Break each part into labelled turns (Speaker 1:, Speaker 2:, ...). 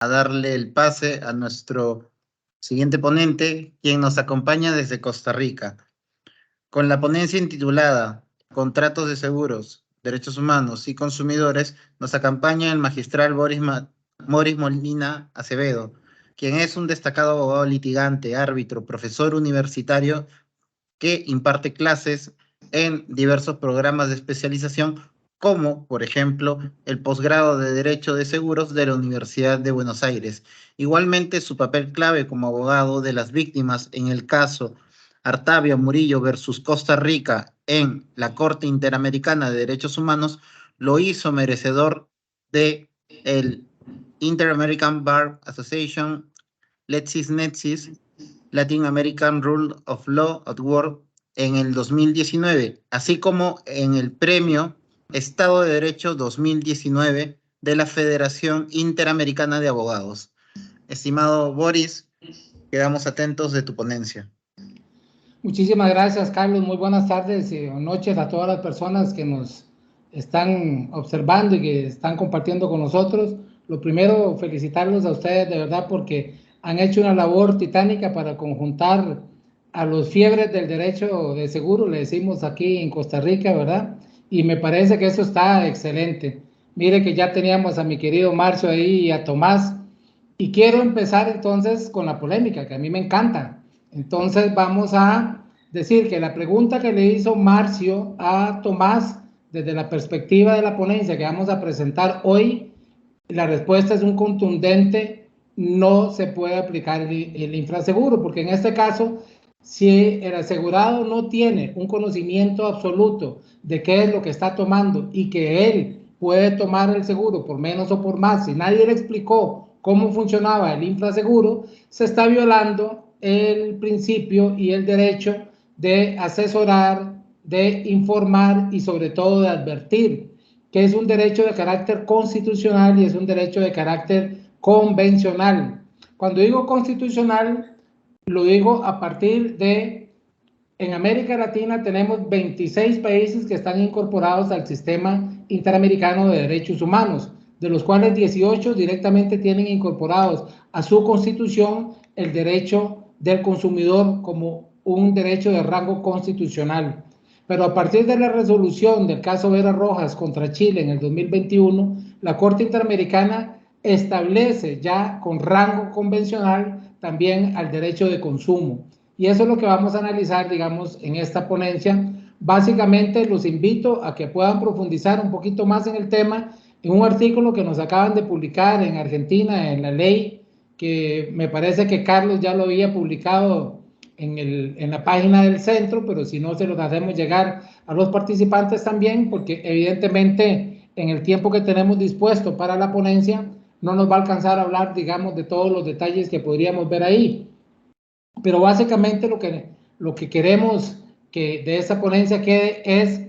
Speaker 1: A darle el pase a nuestro siguiente ponente, quien nos acompaña desde Costa Rica. Con la ponencia intitulada Contratos de seguros, derechos humanos y consumidores, nos acompaña el magistral Moris Molina Acevedo, quien es un destacado abogado litigante, árbitro, profesor universitario que imparte clases en diversos programas de especialización, como, por ejemplo, el posgrado de Derecho de Seguros de la Universidad de Buenos Aires. Igualmente, su papel clave como abogado de las víctimas en el caso Artavia Murillo versus Costa Rica en la Corte Interamericana de Derechos Humanos lo hizo merecedor de el Inter-American Bar Association LexisNexis Latin American Rule of Law at Work en el 2019, así como en el Premio Estado de Derecho 2019 de la Federación Interamericana de Abogados. Estimado Boris, quedamos atentos de tu ponencia.
Speaker 2: Muchísimas gracias, Carlos. Muy buenas tardes o noches a todas las personas que nos están observando y que están compartiendo con nosotros. Lo primero, felicitarlos a ustedes de verdad porque han hecho una labor titánica para conjuntar a los fiebres del derecho de seguro, le decimos aquí en Costa Rica, ¿verdad? Y me parece que eso está excelente. Mire que ya teníamos a mi querido Marcio ahí y a Tomás. Y quiero empezar entonces con la polémica, que a mí me encanta. Entonces vamos a decir que la pregunta que le hizo Marcio a Tomás desde la perspectiva de la ponencia que vamos a presentar hoy, la respuesta es un contundente: no se puede aplicar el infraseguro, porque en este caso, si el asegurado no tiene un conocimiento absoluto de qué es lo que está tomando y que él puede tomar el seguro por menos o por más, si nadie le explicó cómo funcionaba el infraseguro, se está violando el principio y el derecho de asesorar, de informar y sobre todo de advertir, que es un derecho de carácter constitucional y es un derecho de carácter convencional. Cuando digo constitucional, lo digo a partir de, en América Latina tenemos 26 países que están incorporados al sistema interamericano de derechos humanos, de los cuales 18 directamente tienen incorporados a su constitución el derecho del consumidor como un derecho de rango constitucional. Pero a partir de la resolución del caso Vera Rojas contra Chile en el 2021, la Corte Interamericana establece ya con rango convencional también al derecho de consumo. Y eso es lo que vamos a analizar, digamos, en esta ponencia. Básicamente los invito a que puedan profundizar un poquito más en el tema en un artículo que nos acaban de publicar en Argentina, en La Ley, que me parece que Carlos ya lo había publicado en la página del centro, pero si no, se los hacemos llegar a los participantes también, porque evidentemente en el tiempo que tenemos dispuesto para la ponencia no nos va a alcanzar a hablar, digamos, de todos los detalles que podríamos ver ahí. Pero básicamente lo que queremos que de esta ponencia quede es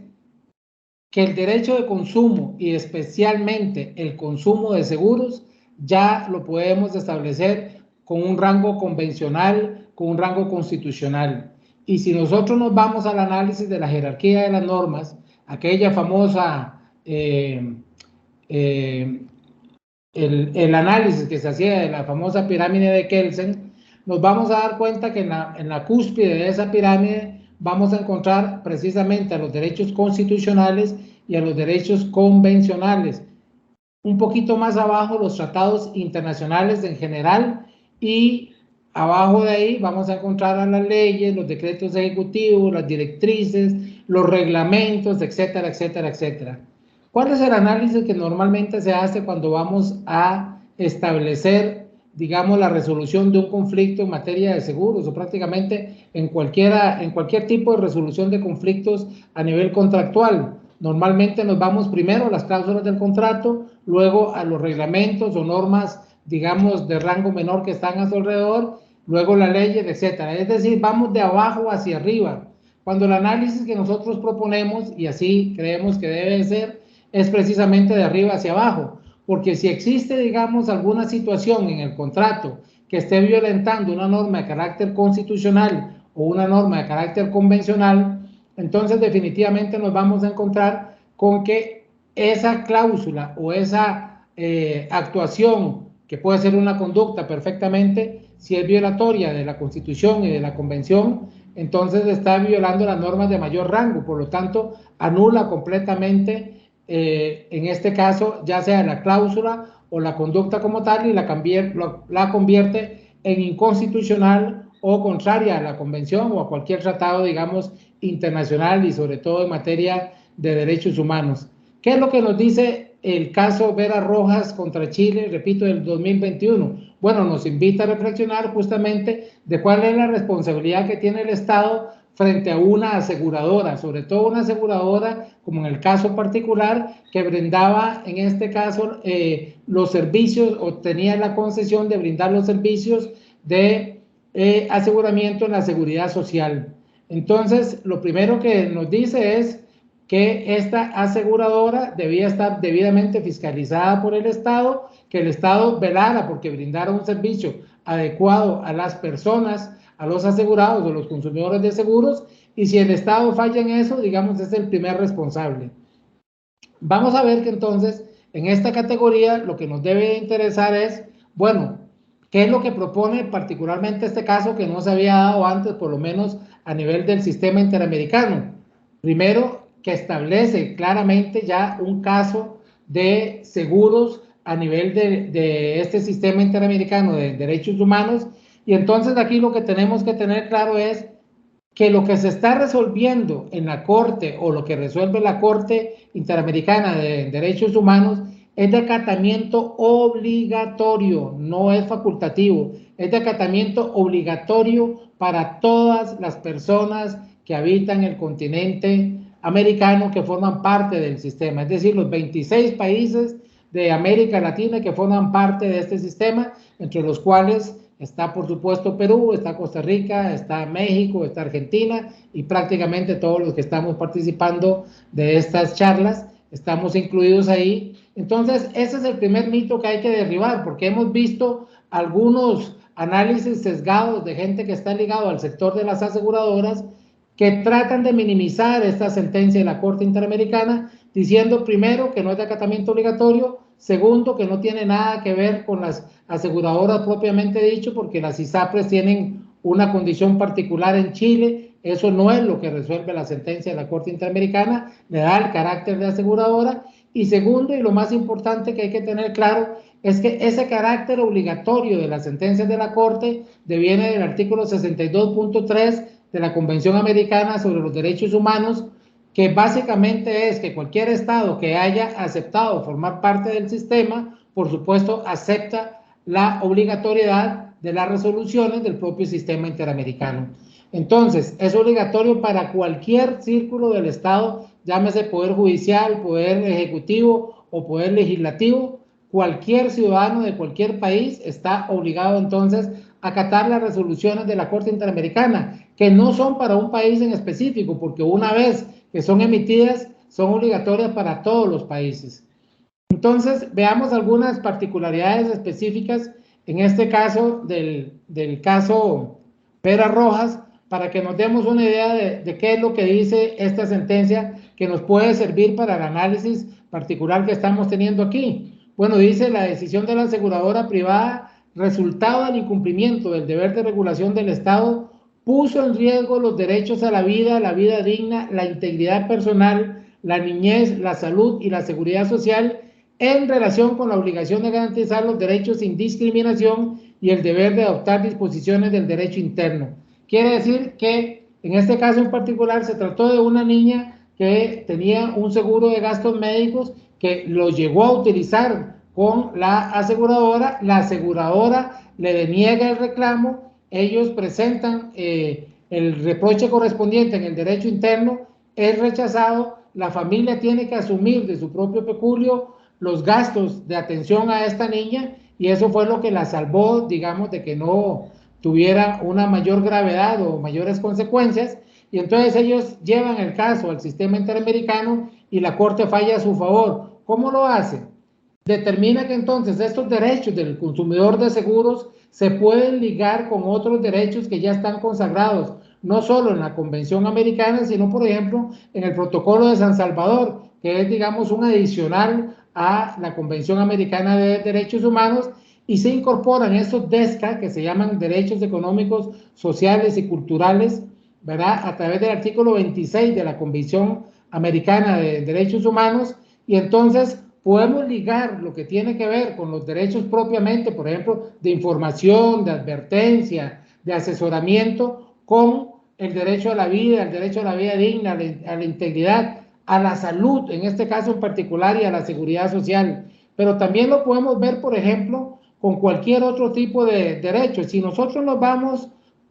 Speaker 2: que el derecho de consumo y especialmente el consumo de seguros ya lo podemos establecer con un rango convencional, con un rango constitucional. Y si nosotros nos vamos al análisis de la jerarquía de las normas, aquella famosa, el análisis que se hacía de la famosa pirámide de Kelsen, nos vamos a dar cuenta que en la cúspide de esa pirámide vamos a encontrar precisamente a los derechos constitucionales y a los derechos convencionales. Un poquito más abajo los tratados internacionales en general, y abajo de ahí vamos a encontrar a las leyes, los decretos ejecutivos, las directrices, los reglamentos, etcétera, etcétera, etcétera. ¿Cuál es el análisis que normalmente se hace cuando vamos a establecer, digamos, la resolución de un conflicto en materia de seguros o prácticamente en cualquier tipo de resolución de conflictos a nivel contractual? Normalmente nos vamos primero a las cláusulas del contrato, luego a los reglamentos o normas, digamos, de rango menor que están a su alrededor, luego las leyes, etcétera. Es decir, vamos de abajo hacia arriba. Cuando el análisis que nosotros proponemos, y así creemos que debe ser, es precisamente de arriba hacia abajo, porque si existe, digamos, alguna situación en el contrato que esté violentando una norma de carácter constitucional o una norma de carácter convencional, entonces definitivamente nos vamos a encontrar con que esa cláusula o esa actuación que puede ser una conducta perfectamente, si es violatoria de la Constitución y de la Convención, entonces está violando las normas de mayor rango, por lo tanto, anula completamente, en este caso, ya sea la cláusula o la conducta como tal, y la convierte en inconstitucional o contraria a la Convención o a cualquier tratado, digamos, internacional y sobre todo en materia de derechos humanos. ¿Qué es lo que nos dice el caso Vera Rojas contra Chile, repito, del 2021? Bueno, nos invita a reflexionar justamente de cuál es la responsabilidad que tiene el Estado frente a una aseguradora, sobre todo una aseguradora, como en el caso particular, que brindaba, en este caso, los servicios, o tenía la concesión de brindar los servicios de aseguramiento en la seguridad social. Entonces, lo primero que nos dice es que esta aseguradora debía estar debidamente fiscalizada por el Estado, que el Estado velara porque brindara un servicio adecuado a las personas, a los asegurados o los consumidores de seguros, y si el Estado falla en eso, digamos, es el primer responsable. Vamos a ver que entonces, en esta categoría, lo que nos debe interesar es, bueno, ¿qué es lo que propone particularmente este caso que no se había dado antes, por lo menos a nivel del sistema interamericano? Primero, que establece claramente ya un caso de seguros a nivel de este sistema interamericano de derechos humanos, y entonces aquí lo que tenemos que tener claro es que lo que se está resolviendo en la Corte o lo que resuelve la Corte Interamericana de Derechos Humanos es de acatamiento obligatorio, no es facultativo, es de acatamiento obligatorio para todas las personas que habitan el continente americano que forman parte del sistema, es decir, los 26 países de América Latina que forman parte de este sistema, entre los cuales está, por supuesto, Perú, está Costa Rica, está México, está Argentina, y prácticamente todos los que estamos participando de estas charlas estamos incluidos ahí. Entonces, ese es el primer mito que hay que derribar, porque hemos visto algunos análisis sesgados de gente que está ligado al sector de las aseguradoras que tratan de minimizar esta sentencia de la Corte Interamericana, diciendo primero que no es de acatamiento obligatorio, segundo que no tiene nada que ver con las aseguradoras propiamente dicho, porque las ISAPRES tienen una condición particular en Chile, eso no es lo que resuelve la sentencia de la Corte Interamericana, le da el carácter de aseguradora, y segundo, y lo más importante que hay que tener claro, es que ese carácter obligatorio de las sentencias de la Corte deviene del artículo 62.3 de la Convención Americana sobre los Derechos Humanos, que básicamente es que cualquier Estado que haya aceptado formar parte del sistema, por supuesto, acepta la obligatoriedad de las resoluciones del propio sistema interamericano. Entonces, es obligatorio para cualquier círculo del Estado, llámese Poder Judicial, Poder Ejecutivo o Poder Legislativo, cualquier ciudadano de cualquier país está obligado entonces a acatar las resoluciones de la Corte Interamericana, que no son para un país en específico, porque una vez que son emitidas, son obligatorias para todos los países. Entonces, veamos algunas particularidades específicas, en este caso del caso Vera Rojas, para que nos demos una idea de qué es lo que dice esta sentencia que nos puede servir para el análisis particular que estamos teniendo aquí. Bueno, dice la decisión de la aseguradora privada, resultado del incumplimiento del deber de regulación del Estado, puso en riesgo los derechos a la vida digna, la integridad personal, la niñez, la salud y la seguridad social en relación con la obligación de garantizar los derechos sin discriminación y el deber de adoptar disposiciones del derecho interno. Quiere decir que en este caso en particular se trató de una niña que tenía un seguro de gastos médicos que lo llegó a utilizar con la aseguradora le deniega el reclamo, ellos presentan el reproche correspondiente en el derecho interno, es rechazado, la familia tiene que asumir de su propio peculio los gastos de atención a esta niña, y eso fue lo que la salvó, digamos, de que no tuviera una mayor gravedad o mayores consecuencias, y entonces ellos llevan el caso al sistema interamericano y la Corte falla a su favor. ¿Cómo lo hace? Determina que entonces estos derechos del consumidor de seguros se pueden ligar con otros derechos que ya están consagrados, no solo en la Convención Americana, sino, por ejemplo, en el Protocolo de San Salvador, que es, digamos, un adicional a la Convención Americana de Derechos Humanos, y se incorporan esos DESCA, que se llaman Derechos Económicos, Sociales y Culturales, ¿verdad? A través del artículo 26 de la Convención Americana de Derechos Humanos, y entonces podemos ligar lo que tiene que ver con los derechos propiamente, por ejemplo, de información, de advertencia, de asesoramiento, con el derecho a la vida, el derecho a la vida digna, a la integridad, a la salud, en este caso en particular, y a la seguridad social. Pero también lo podemos ver, por ejemplo, con cualquier otro tipo de derechos. Si nosotros nos vamos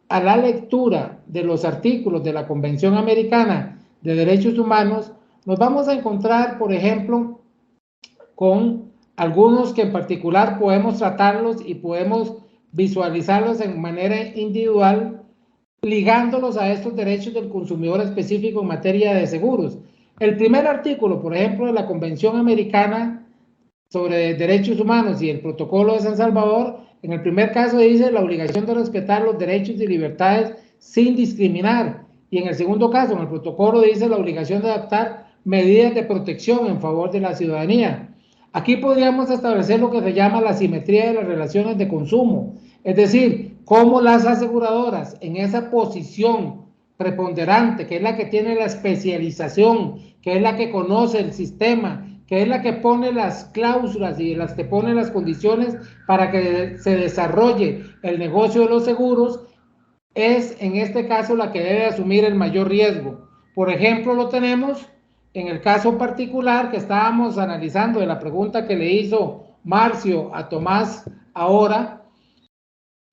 Speaker 2: a la lectura de los artículos de la Convención Americana de Derechos Humanos, nos vamos a encontrar, por ejemplo, con algunos que en particular podemos tratarlos y podemos visualizarlos en manera individual, ligándolos a estos derechos del consumidor específico en materia de seguros. El primer artículo, por ejemplo, de la Convención Americana sobre Derechos Humanos y el Protocolo de San Salvador, en el primer caso dice la obligación de respetar los derechos y libertades sin discriminar, y en el segundo caso, en el protocolo, dice la obligación de adoptar medidas de protección en favor de la ciudadanía. Aquí podríamos establecer lo que se llama la simetría de las relaciones de consumo, es decir, cómo las aseguradoras en esa posición preponderante, que es la que tiene la especialización, que es la que conoce el sistema, que es la que pone las cláusulas y las que pone las condiciones para que se desarrolle el negocio de los seguros, es en este caso la que debe asumir el mayor riesgo. Por ejemplo, lo tenemos en el caso particular que estábamos analizando de la pregunta que le hizo Marcio a Tomás ahora.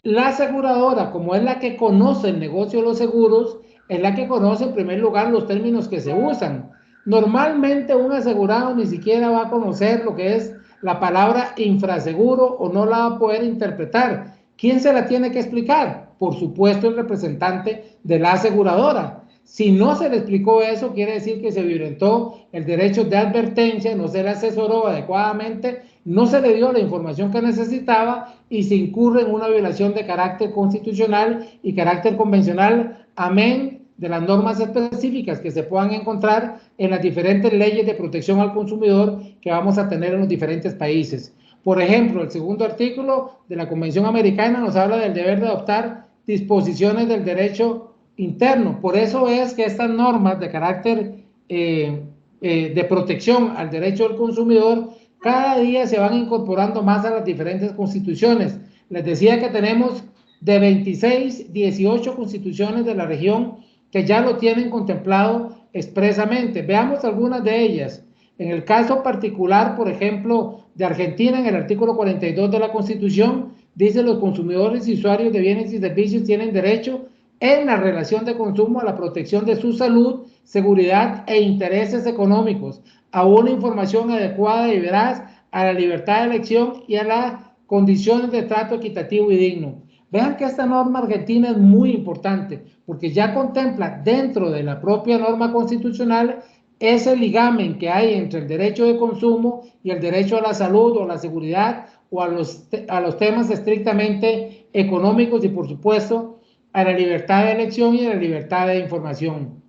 Speaker 2: La aseguradora, como es la que conoce el negocio de los seguros, es la que conoce en primer lugar los términos que se usan. Normalmente un asegurado ni siquiera va a conocer lo que es la palabra infraseguro o no la va a poder interpretar. ¿Quién se la tiene que explicar? Por supuesto, el representante de la aseguradora. Si no se le explicó eso, quiere decir que se violentó el derecho de advertencia, no se le asesoró adecuadamente, no se le dio la información que necesitaba y se incurre en una violación de carácter constitucional y carácter convencional, amén de las normas específicas que se puedan encontrar en las diferentes leyes de protección al consumidor que vamos a tener en los diferentes países. Por ejemplo, el segundo artículo de la Convención Americana nos habla del deber de adoptar disposiciones del derecho interno. Por eso es que estas normas de carácter de protección al derecho del consumidor cada día se van incorporando más a las diferentes constituciones. Les decía que tenemos de 26, 18 constituciones de la región que ya lo tienen contemplado expresamente. Veamos algunas de ellas. En el caso particular, por ejemplo, de Argentina, en el artículo 42 de la Constitución, dice los consumidores y usuarios de bienes y servicios tienen derecho en la relación de consumo a la protección de su salud, seguridad e intereses económicos, a una información adecuada y veraz, a la libertad de elección y a las condiciones de trato equitativo y digno. Vean que esta norma argentina es muy importante porque ya contempla dentro de la propia norma constitucional ese ligamen que hay entre el derecho de consumo y el derecho a la salud o a la seguridad o a los temas estrictamente económicos y, por supuesto, a la libertad de elección y a la libertad de información.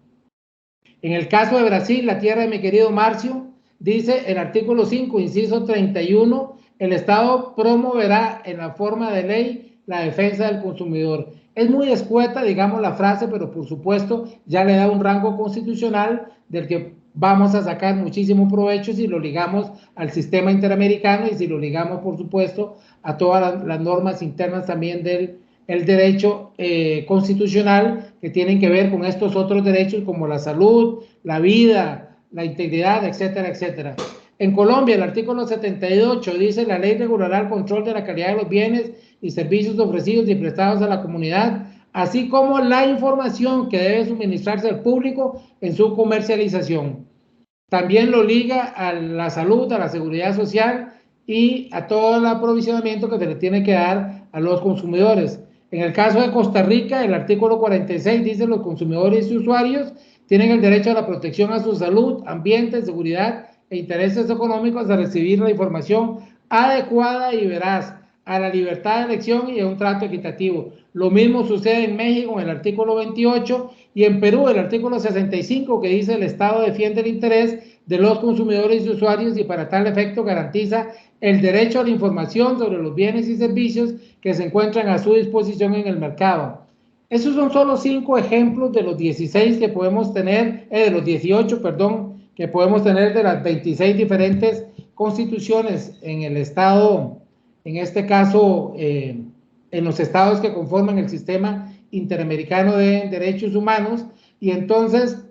Speaker 2: En el caso de Brasil, la tierra de mi querido Marcio, dice el artículo 5, inciso 31, el Estado promoverá en la forma de ley la defensa del consumidor. Es muy escueta, digamos, la frase, pero por supuesto ya le da un rango constitucional del que vamos a sacar muchísimo provecho si lo ligamos al sistema interamericano y si lo ligamos, por supuesto, a todas las normas internas también del derecho constitucional que tienen que ver con estos otros derechos como la salud, la vida, la integridad, etcétera, etcétera. En Colombia, el artículo 78 dice: la ley regulará el control de la calidad de los bienes y servicios ofrecidos y prestados a la comunidad, así como la información que debe suministrarse al público en su comercialización. También lo liga a la salud, a la seguridad social y a todo el aprovisionamiento que se le tiene que dar a los consumidores. En el caso de Costa Rica, el artículo 46 dice: los consumidores y usuarios tienen el derecho a la protección a su salud, ambiente, seguridad e intereses económicos, a recibir la información adecuada y veraz, a la libertad de elección y a un trato equitativo. Lo mismo sucede en México en el artículo 28 y en Perú el artículo 65 que dice el Estado defiende el interés de los consumidores y usuarios y para tal efecto garantiza el derecho a la información sobre los bienes y servicios que se encuentran a su disposición en el mercado. Esos son solo 5 ejemplos de los 16 que podemos tener, de los 18, perdón, que podemos tener de las 26 diferentes constituciones en el Estado, en este caso, en los estados que conforman el sistema interamericano de derechos humanos. Y entonces,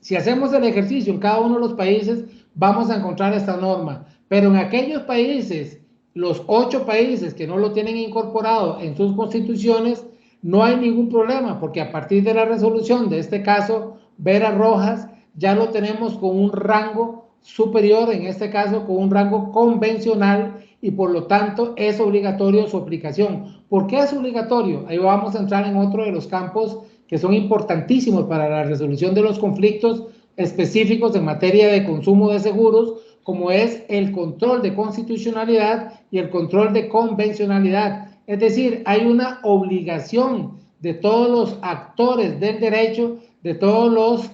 Speaker 2: si hacemos el ejercicio en cada uno de los países, vamos a encontrar esta norma. Pero en aquellos países, los 8 países que no lo tienen incorporado en sus constituciones, no hay ningún problema, porque a partir de la resolución de este caso, Vera Rojas, ya lo tenemos con un rango superior, en este caso con un rango convencional, y por lo tanto es obligatorio su aplicación. ¿Por qué es obligatorio? Ahí vamos a entrar en otro de los campos que son importantísimos para la resolución de los conflictos específicos en materia de consumo de seguros, como es el control de constitucionalidad y el control de convencionalidad. Es decir, hay una obligación de todos los actores del derecho, de todos los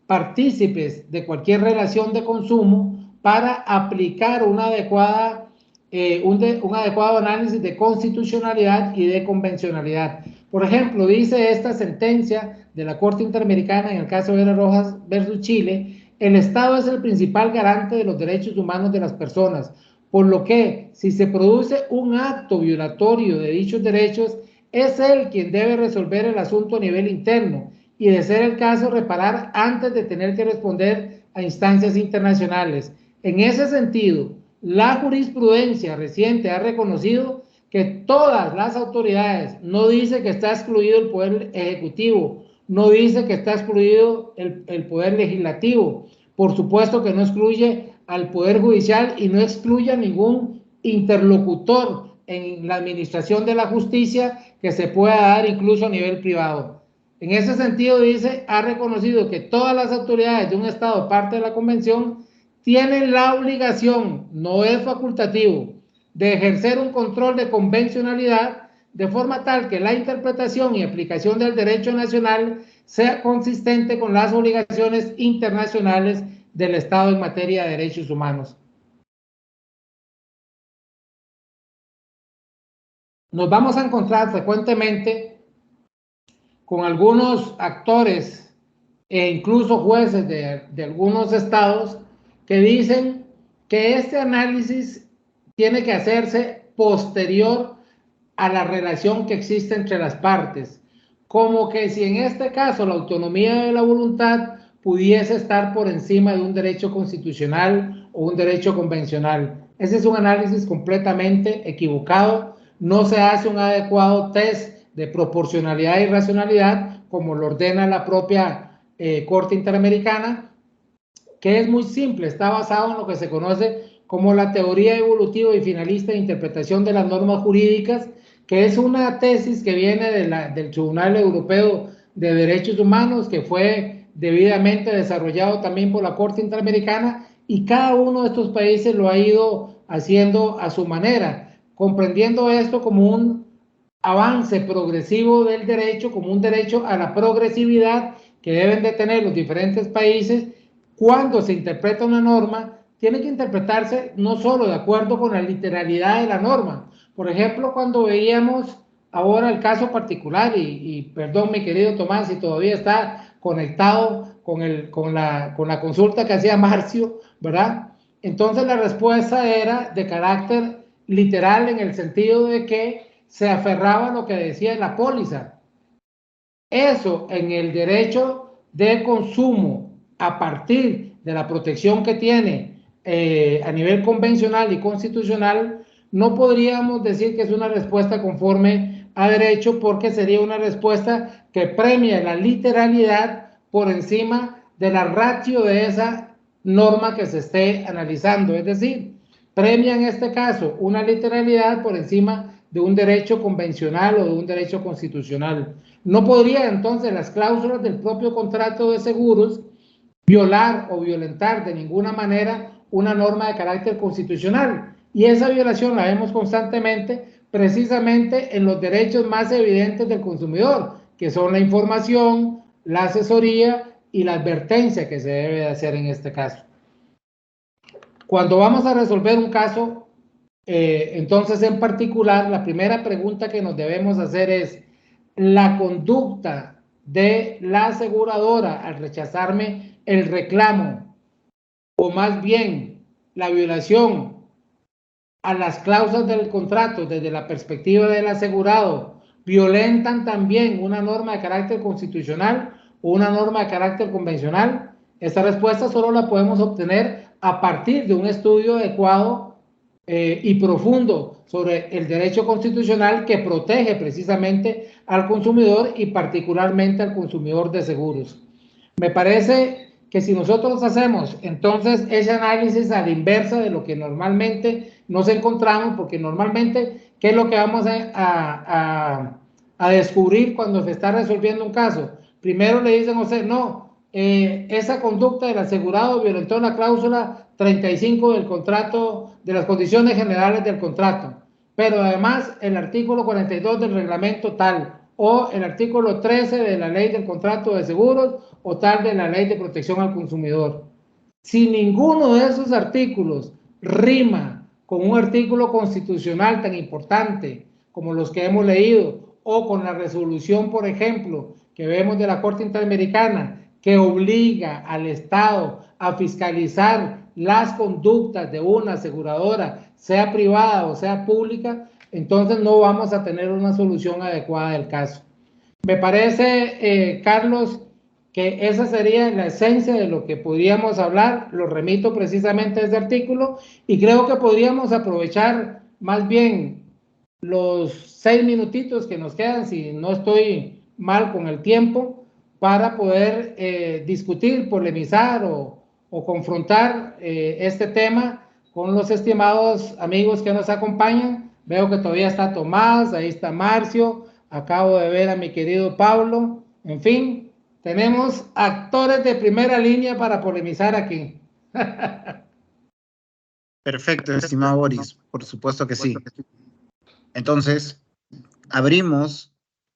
Speaker 2: partícipes de cualquier relación de consumo para aplicar un adecuado análisis de constitucionalidad y de convencionalidad. Por ejemplo, dice esta sentencia de la Corte Interamericana en el caso de Vera Rojas versus Chile, el Estado es el principal garante de los derechos humanos de las personas, por lo que si se produce un acto violatorio de dichos derechos, es él quien debe resolver el asunto a nivel interno y, de ser el caso, reparar antes de tener que responder a instancias internacionales. En ese sentido, la jurisprudencia reciente ha reconocido que todas las autoridades, no dice que está excluido el Poder Ejecutivo, no dice que está excluido el Poder Legislativo, por supuesto que no excluye al Poder Judicial y no excluye a ningún interlocutor en la administración de la justicia que se pueda dar incluso a nivel privado. En ese sentido, dice, ha reconocido que todas las autoridades de un Estado parte de la Convención tienen la obligación, no es facultativo, de ejercer un control de convencionalidad de forma tal que la interpretación y aplicación del derecho nacional sea consistente con las obligaciones internacionales del Estado en materia de derechos humanos. Nos vamos a encontrar frecuentemente con algunos actores e incluso jueces de algunos estados que dicen que este análisis tiene que hacerse posterior a la relación que existe entre las partes, como que si en este caso la autonomía de la voluntad pudiese estar por encima de un derecho constitucional o un derecho convencional. Ese es un análisis completamente equivocado. No se hace un adecuado test de proporcionalidad y racionalidad como lo ordena la propia Corte Interamericana, que es muy simple, está basado en lo que se conoce como la teoría evolutiva y finalista de interpretación de las normas jurídicas, que es una tesis que viene del Tribunal Europeo de Derechos Humanos, que fue debidamente desarrollado también por la Corte Interamericana, y cada uno de estos países lo ha ido haciendo a su manera, comprendiendo esto como un avance progresivo del derecho, como un derecho a la progresividad que deben de tener los diferentes países. Cuando se interpreta una norma, tiene que interpretarse no solo de acuerdo con la literalidad de la norma. Por ejemplo, cuando veíamos ahora el caso particular, y perdón mi querido Tomás, si todavía está conectado con la consulta que hacía Marcio, ¿verdad? Entonces la respuesta era de carácter literal en el sentido de que se aferraba a lo que decía la póliza. Eso en el derecho de consumo, a partir de la protección que tiene a nivel convencional y constitucional, no podríamos decir que es una respuesta conforme a derecho, porque sería una respuesta que premia la literalidad por encima de la ratio de esa norma que se esté analizando. Es decir, premia en este caso una literalidad por encima de un derecho convencional o de un derecho constitucional. No podría entonces las cláusulas del propio contrato de seguros violar o violentar de ninguna manera una norma de carácter constitucional. Y esa violación la vemos constantemente precisamente en los derechos más evidentes del consumidor, que son la información, la asesoría y la advertencia que se debe de hacer en este caso. Cuando vamos a resolver un caso, entonces en particular, la primera pregunta que nos debemos hacer es: ¿la conducta de la aseguradora al rechazarme el reclamo, o más bien la violación a las cláusulas del contrato desde la perspectiva del asegurado, violentan también una norma de carácter constitucional o una norma de carácter convencional? Esta respuesta solo la podemos obtener a partir de un estudio adecuado y profundo sobre el derecho constitucional que protege precisamente al consumidor y particularmente al consumidor de seguros. Me parece que si nosotros hacemos entonces ese análisis a la inversa de lo que normalmente nos encontramos, porque normalmente, ¿qué es lo que vamos a descubrir cuando se está resolviendo un caso? Primero le dicen a usted: no, esa conducta del asegurado violentó la cláusula 35 del contrato, de las condiciones generales del contrato, pero además el artículo 42 del reglamento tal, o el artículo 13 de la ley del contrato de seguros, o tal de la ley de protección al consumidor. Si ninguno de esos artículos rima con un artículo constitucional tan importante como los que hemos leído, o con la resolución, por ejemplo, que vemos de la Corte Interamericana, que obliga al Estado a fiscalizar las conductas de una aseguradora, sea privada o sea pública, entonces no vamos a tener una solución adecuada del caso. Me parece, Carlos, que esa sería la esencia de lo que podríamos hablar. Lo remito precisamente a ese artículo y creo que podríamos aprovechar más bien los 6 minutitos que nos quedan, si no estoy mal con el tiempo, para poder discutir, polemizar o confrontar este tema con los estimados amigos que nos acompañan. Veo que todavía está Tomás, ahí está Marcio, acabo de ver a mi querido Pablo. En fin, tenemos actores de primera línea para polemizar aquí.
Speaker 1: Perfecto, estimado Boris, por supuesto que sí. Entonces, abrimos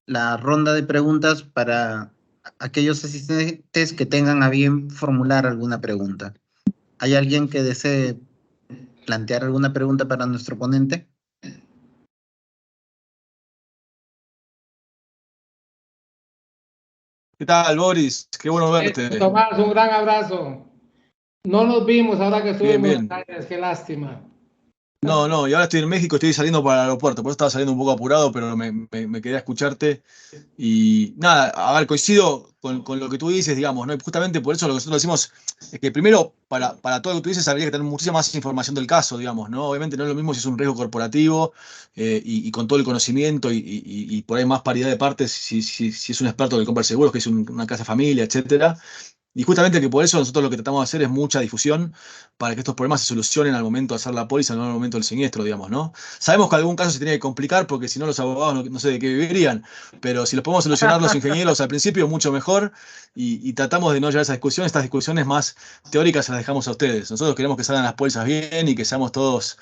Speaker 1: la ronda de preguntas para aquellos asistentes que tengan a bien formular alguna pregunta. ¿Hay alguien que desee plantear alguna pregunta para nuestro ponente?
Speaker 3: ¿Qué tal, Boris? Qué bueno verte.
Speaker 2: Tomás, un gran abrazo. No nos vimos ahora que estuve en Buenos
Speaker 3: Bien.
Speaker 2: Aires, qué lástima.
Speaker 3: No, y ahora estoy en México, estoy saliendo para el aeropuerto, por eso estaba saliendo un poco apurado, pero me quedé a escucharte. Y nada, a ver, coincido con lo que tú dices, digamos, ¿no? Y justamente por eso lo que nosotros decimos es que primero, para todo lo que tú dices, habría que tener muchísima más información del caso, digamos, ¿no? Obviamente no es lo mismo si es un riesgo corporativo y con todo el conocimiento y por ahí más paridad de partes, si es un experto que compra seguros, que es una casa familia, etcétera. Y justamente que por eso nosotros lo que tratamos de hacer es mucha difusión para que estos problemas se solucionen al momento de hacer la póliza, no al momento del siniestro, digamos, ¿no? Sabemos que algún caso se tiene que complicar porque si no los abogados no sé de qué vivirían, pero si los podemos solucionar los ingenieros al principio, mucho mejor y tratamos de no llevar esa discusión. Estas discusiones más teóricas se las dejamos a ustedes. Nosotros queremos que salgan las pólizas bien y que seamos todos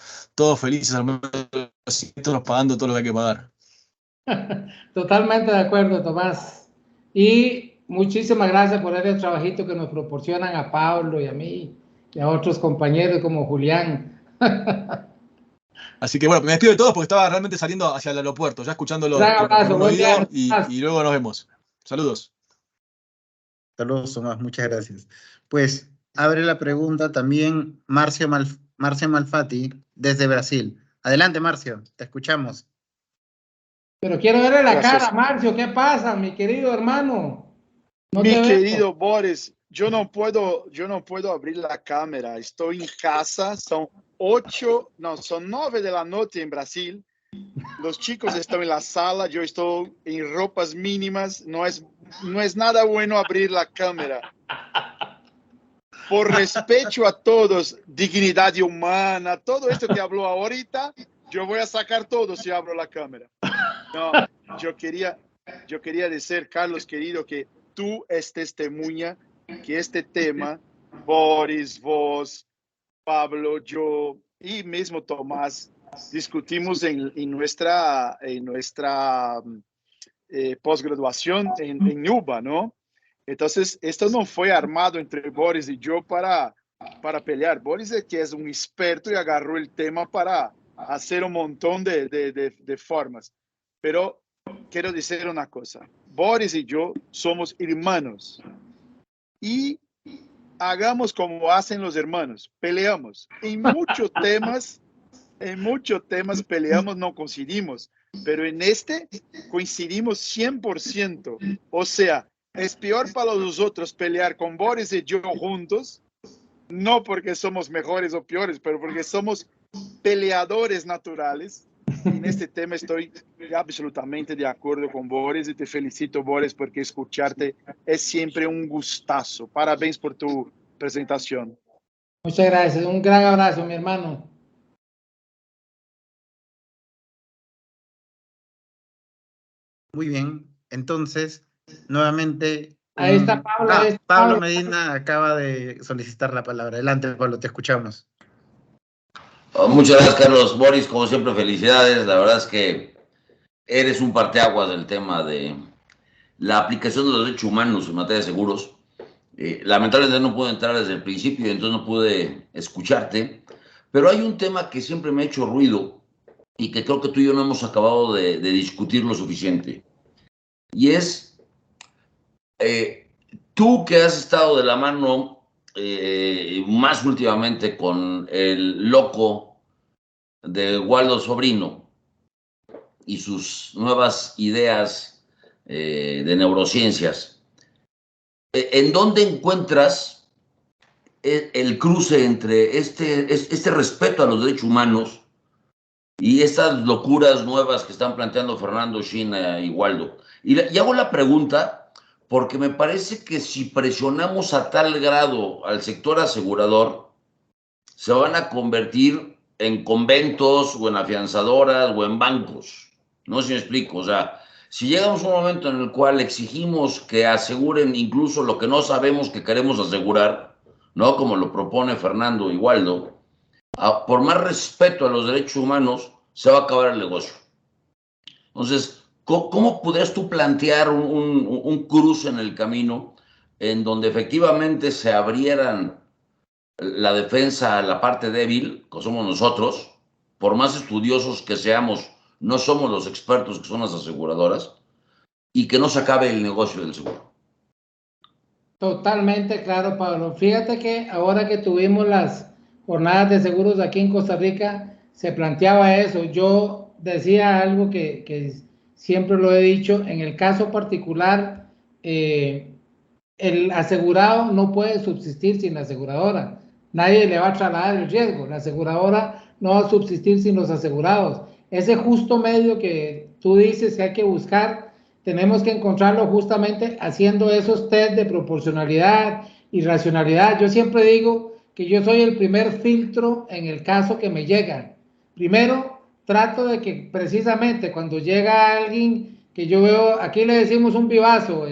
Speaker 3: felices al momento de los siniestros pagando todo lo que hay que pagar.
Speaker 2: Totalmente de acuerdo, Tomás. Y muchísimas gracias por el trabajito que nos proporcionan a Pablo y a mí y a otros compañeros como Julián.
Speaker 3: Así que bueno, me despido de todos porque estaba realmente saliendo hacia el aeropuerto, ya escuchándolo
Speaker 2: Un abrazo,
Speaker 3: por un
Speaker 2: buen
Speaker 3: oído
Speaker 2: viaje.
Speaker 3: y luego nos vemos. Saludos.
Speaker 1: Saludos, Tomás, muchas gracias. Pues abre la pregunta también Marcio Malfatti, desde Brasil. Adelante, Marcio, te escuchamos.
Speaker 2: Pero quiero verle la
Speaker 4: Gracias.
Speaker 2: cara, Marcio. ¿Qué pasa, mi querido hermano? No
Speaker 4: Mi
Speaker 2: te veo.
Speaker 4: querido Boris, yo no puedo abrir la cámara. Estoy en casa, son 9 de la noche en Brasil. Los chicos están en la sala, yo estoy en ropas mínimas. No es nada bueno abrir la cámara. Por respeto a todos, dignidad humana, todo esto que habló ahorita, yo voy a sacar todo si abro la cámara. No, yo quería decir, Carlos, querido, que tú es testemunha que este tema, Boris, vos, Pablo, yo y mismo Tomás, discutimos en nuestra posgraduación en UBA, ¿no? Entonces, esto no fue armado entre Boris y yo para pelear. Boris es que es un experto y agarró el tema para hacer un montón de formas. Pero quiero decir una cosa. Boris y yo somos hermanos. Y hagamos como hacen los hermanos. Peleamos. En muchos temas peleamos, no coincidimos. Pero en este coincidimos 100%. O sea, es peor para los otros pelear con Boris y yo juntos, no porque somos mejores o peores, pero porque somos peleadores naturales. En este tema estoy absolutamente de acuerdo con Boris y te felicito, Boris, porque escucharte es siempre un gustazo. Parabéns por tu presentación.
Speaker 2: Muchas gracias. Un gran abrazo, mi hermano.
Speaker 1: Muy bien. Entonces, nuevamente.
Speaker 2: Ahí está Pablo. Ahí está
Speaker 1: Pablo Medina acaba de solicitar la palabra. Adelante, Pablo, te escuchamos.
Speaker 5: Muchas gracias, Carlos. Boris, como siempre, felicidades. La verdad es que eres un parteaguas del tema de la aplicación de los derechos humanos en materia de seguros. Lamentablemente no pude entrar desde el principio y entonces no pude escucharte. Pero hay un tema que siempre me ha hecho ruido y que creo que tú y yo no hemos acabado de discutir lo suficiente. Y es, tú que has estado de la mano más últimamente con el loco de Waldo Sobrino y sus nuevas ideas de neurociencias, ¿en dónde encuentras el cruce entre este respeto a los derechos humanos y estas locuras nuevas que están planteando Fernando, China y Waldo? Y hago la pregunta porque me parece que si presionamos a tal grado al sector asegurador, se van a convertir en conventos o en afianzadoras o en bancos. No sé si me explico. O sea, si llegamos a un momento en el cual exigimos que aseguren incluso lo que no sabemos que queremos asegurar, ¿no? Como lo propone Fernando y Waldo, por más respeto a los derechos humanos, se va a acabar el negocio. Entonces, ¿cómo podrías tú plantear un cruce en el camino en donde efectivamente se abrieran la defensa a la parte débil, que somos nosotros, por más estudiosos que seamos, no somos los expertos que son las aseguradoras, y que no se acabe el negocio del seguro?
Speaker 2: Totalmente claro, Pablo. Fíjate que ahora que tuvimos las jornadas de seguros aquí en Costa Rica, se planteaba eso. Yo decía algo que siempre lo he dicho, en el caso particular, el asegurado no puede subsistir sin la aseguradora. Nadie le va a trasladar el riesgo. La aseguradora no va a subsistir sin los asegurados. Ese justo medio que tú dices que hay que buscar, tenemos que encontrarlo justamente haciendo esos test de proporcionalidad y racionalidad. Yo siempre digo que yo soy el primer filtro en el caso que me llega. Primero, trato de que precisamente cuando llega alguien que yo veo, aquí le decimos un vivazo,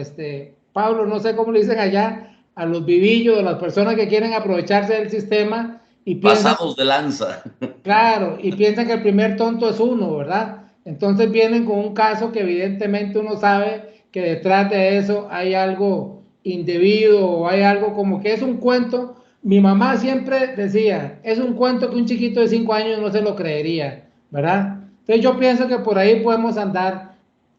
Speaker 2: Pablo, no sé cómo le dicen allá, a los vivillos, a las personas que quieren aprovecharse del sistema y piensan,
Speaker 5: pasados de lanza.
Speaker 2: Claro, y piensan que el primer tonto es uno, ¿verdad? Entonces vienen con un caso que evidentemente uno sabe que detrás de eso hay algo indebido o hay algo como que es un cuento. Mi mamá siempre decía, es un cuento que un chiquito de 5 años no se lo creería, ¿verdad? Entonces yo pienso que por ahí podemos andar.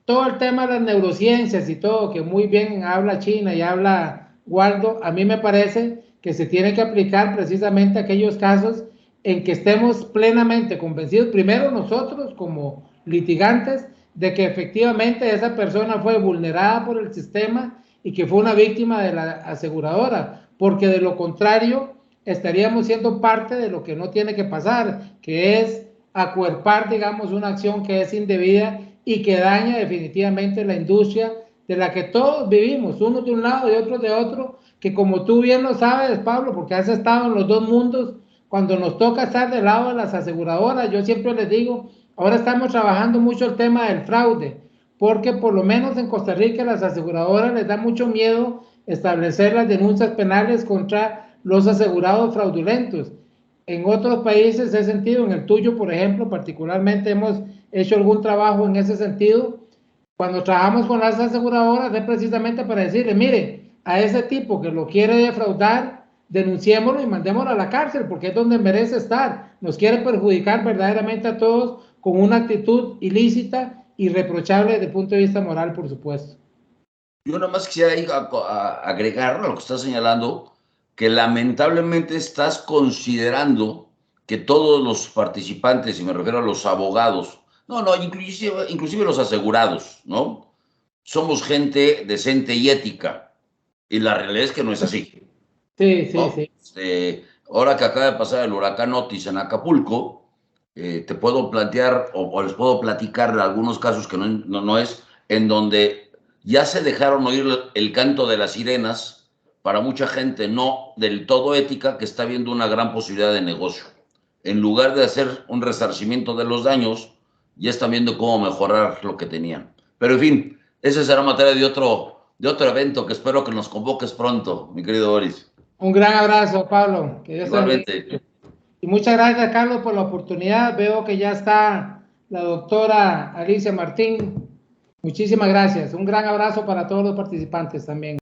Speaker 2: Todo el tema de las neurociencias y todo, que muy bien habla China y habla Waldo, a mí me parece que se tiene que aplicar precisamente a aquellos casos en que estemos plenamente convencidos, primero nosotros como litigantes, de que efectivamente esa persona fue vulnerada por el sistema y que fue una víctima de la aseguradora, porque de lo contrario estaríamos siendo parte de lo que no tiene que pasar, que es acuerpar, digamos, una acción que es indebida y que daña definitivamente la industria de la que todos vivimos, unos de un lado y otros de otro, que como tú bien lo sabes, Pablo, porque has estado en los dos mundos, cuando nos toca estar del lado de las aseguradoras, yo siempre les digo, ahora estamos trabajando mucho el tema del fraude, porque por lo menos en Costa Rica las aseguradoras les da mucho miedo establecer las denuncias penales contra los asegurados fraudulentos. en otros países he sentido, en el tuyo, por ejemplo, particularmente hemos hecho algún trabajo en ese sentido. Cuando trabajamos con las aseguradoras es precisamente para decirle, mire, a ese tipo que lo quiere defraudar, denunciémoslo y mandémoslo a la cárcel, porque es donde merece estar. Nos quiere perjudicar verdaderamente a todos con una actitud ilícita, irreprochable desde el punto de vista moral, por supuesto.
Speaker 5: Yo nada más quisiera agregar a lo que estás señalando, que lamentablemente estás considerando que todos los participantes, y me refiero a los abogados, inclusive los asegurados, ¿no? Somos gente decente y ética, y la realidad es que no es así.
Speaker 2: Sí, sí,
Speaker 5: ¿no?
Speaker 2: sí.
Speaker 5: Ahora que acaba de pasar el huracán Otis en Acapulco, te puedo plantear o les puedo platicar de algunos casos que no es, en donde ya se dejaron oír el canto de las sirenas para mucha gente no del todo ética que está viendo una gran posibilidad de negocio. En lugar de hacer un resarcimiento de los daños, ya están viendo cómo mejorar lo que tenían. Pero en fin, esa será materia de otro evento que espero que nos convoques pronto, mi querido Boris.
Speaker 2: Un gran abrazo, Pablo. Que Dios
Speaker 5: Igualmente.
Speaker 2: y muchas gracias, Carlos, por la oportunidad. Veo que ya está la doctora Alicia Martín. Muchísimas gracias. Un gran abrazo para todos los participantes también.